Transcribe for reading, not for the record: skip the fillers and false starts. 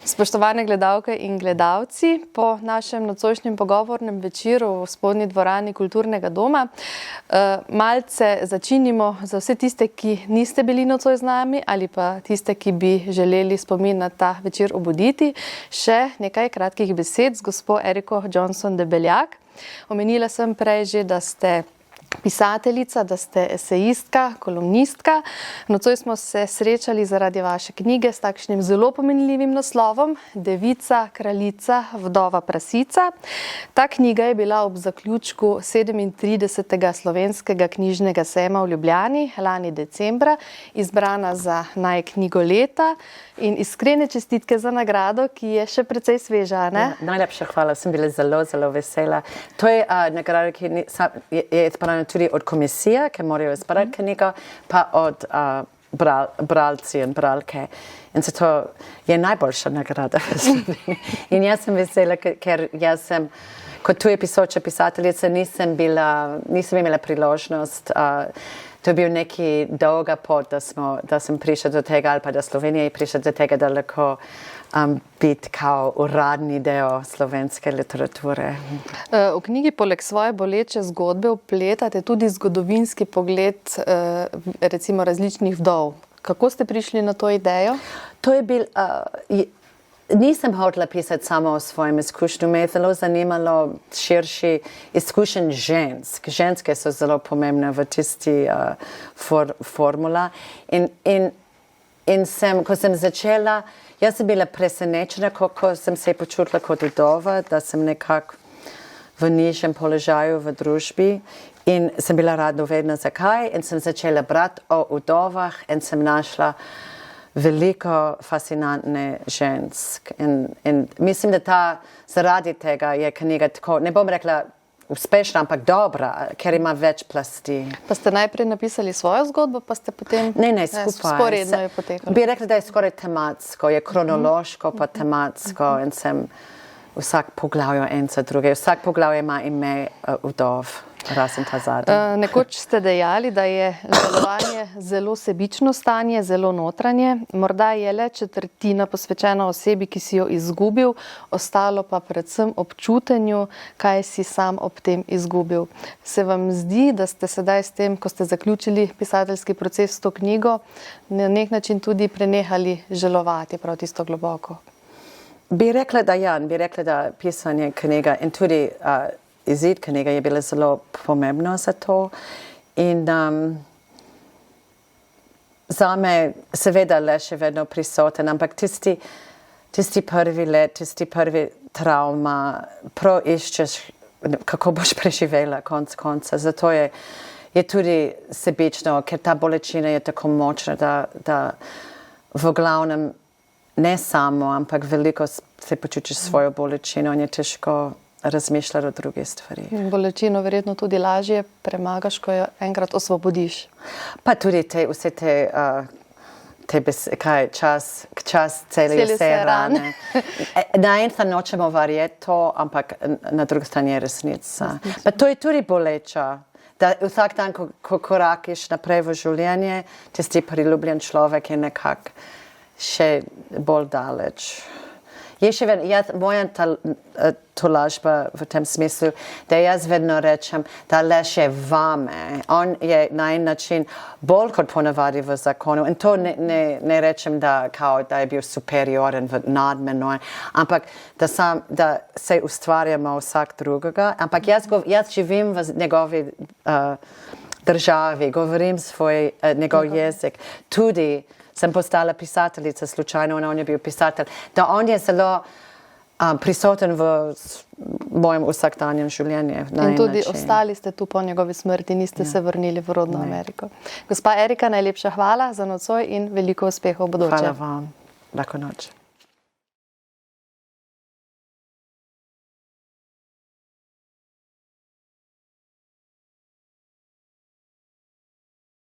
Spoštovane gledalke in gledalci, po našem nocojšnjem pogovornem večeru v spodnji dvorani Kulturnega doma malce začinimo za vse tiste, ki niste bili nocoj z nami ali pa tiste, ki bi želeli spomin na ta večer obuditi, še nekaj kratkih besed z gospo Eriko Johnson Debeljak. Omenila sem prej že, da ste pisateljica, da ste esejistka, kolumnistka. Nocoj smo se srečali zaradi vaše knjige s takšnim zelo pomenljivim naslovom Devica, kraljica, vdova, prasica. Ta knjiga je bila ob zaključku 37. slovenskega knjižnega sejma v Ljubljani lani decembra izbrana za naj knjigo leta in iskrene čestitke za nagrado, ki je še precej sveža, ne? Ja, najlepša hvala, sem bila zelo, zelo vesela. To je nagrada, ki je izbrana tudi od komisije, ki morajo izbrati knjigo, pa od bralci in bralke. In zato je najboljša nagrada v Sloveniji. In jaz sem vesela, ker jaz sem kot tuja pisoča pisateljica nisem imela priložnost. To je bil neki dolga pot, da sem prišla do tega, ali pa da Slovenija je prišla do tega, da lahko biti kao uradni del slovenske literature. V knjigi poleg svoje boleče zgodbe vpletate tudi zgodovinski pogled recimo različnih vdov. Kako ste prišli na to idejo? To je bil... Nisem hotela pisati samo o svojem izkušnju, me je zelo zanimalo širši izkušenj žensk. Ženske so zelo pomembne v tisti formula. In ko sem začela, jaz sem bila presenečena, ko sem se počutila kot vdova, da sem nekako v nižjem položaju v družbi. In sem bila radovedna zakaj. In sem začela brati o vdovah in sem našla veliko fascinantne žensk. In mislim, da zaradi tega je knjiga tako, ne bom rekla uspešna, ampak dobra, ker ima več plasti. Pa ste najprej napisali svojo zgodbo, pa ste potem... Ne, skupaj. Sporedno je potekalo. Bi rekla, da je skoraj tematsko, je kronološko pa tematsko in sem vsak poglavje en za druge. Vsak poglavje ima ime vdov. Razen ta zadnji. Nekoč ste dejali, da je žalovanje zelo sebično stanje, zelo notranje. Morda je le četrtina posvečena osebi, ki si jo izgubil, ostalo pa predvsem občutenju, kaj si sam ob tem izgubil. Se vam zdi, da ste sedaj s tem, ko ste zaključili pisateljski proces s to knjigo, na nek način tudi prenehali žalovati prav tisto globoko? Bi rekla, da ja, bi rekla, da pisanje knjiga in tudi izid knjige je bilo zelo pomembno za to. In zame seveda le še vedno prisoten, ampak tisti prvi let, tisti prvi travma, iščeš, kako boš preživela konca. Zato je tudi sebično, ker ta bolečina je tako močna, da v glavnem ne samo, ampak veliko se počutiš svojo bolečino in je težko razmišljati o drugih stvari. Bolečino verjetno tudi lažje premagaš, ko jo enkrat osvobodiš. Pa tudi vse čas cele vse rane. Na en stran nočemo verjeti to, ampak na drugi strani je resnica. Pa to je tudi boleča. Da vsak dan, ko korakiš naprej v življenje, tisti priljubljen človek je nekako še bolj daleč. Je še vedno, moja tolažba v tem smislu, da jaz vedno rečem, da le še vame. On je na en način bolj kot ponavadi v zakonu. In to ne rečem, da je bil superioren nad menoj, ampak da se ustvarjamo vsak drugega. Ampak jaz živim v njegovi državi, govorim njegov jezik. Tudi sem postala pisateljica slučajno, on je bil pisatelj, da on je zelo prisoten v mojem vsakdanjem življenju. In tudi ostali ste tu po njegovi smrti, niste se vrnili v rodno Ameriko. Gospa Erika, najlepša hvala za nocoj in veliko uspehov v bodoče. Hvala vam. Lahko noč.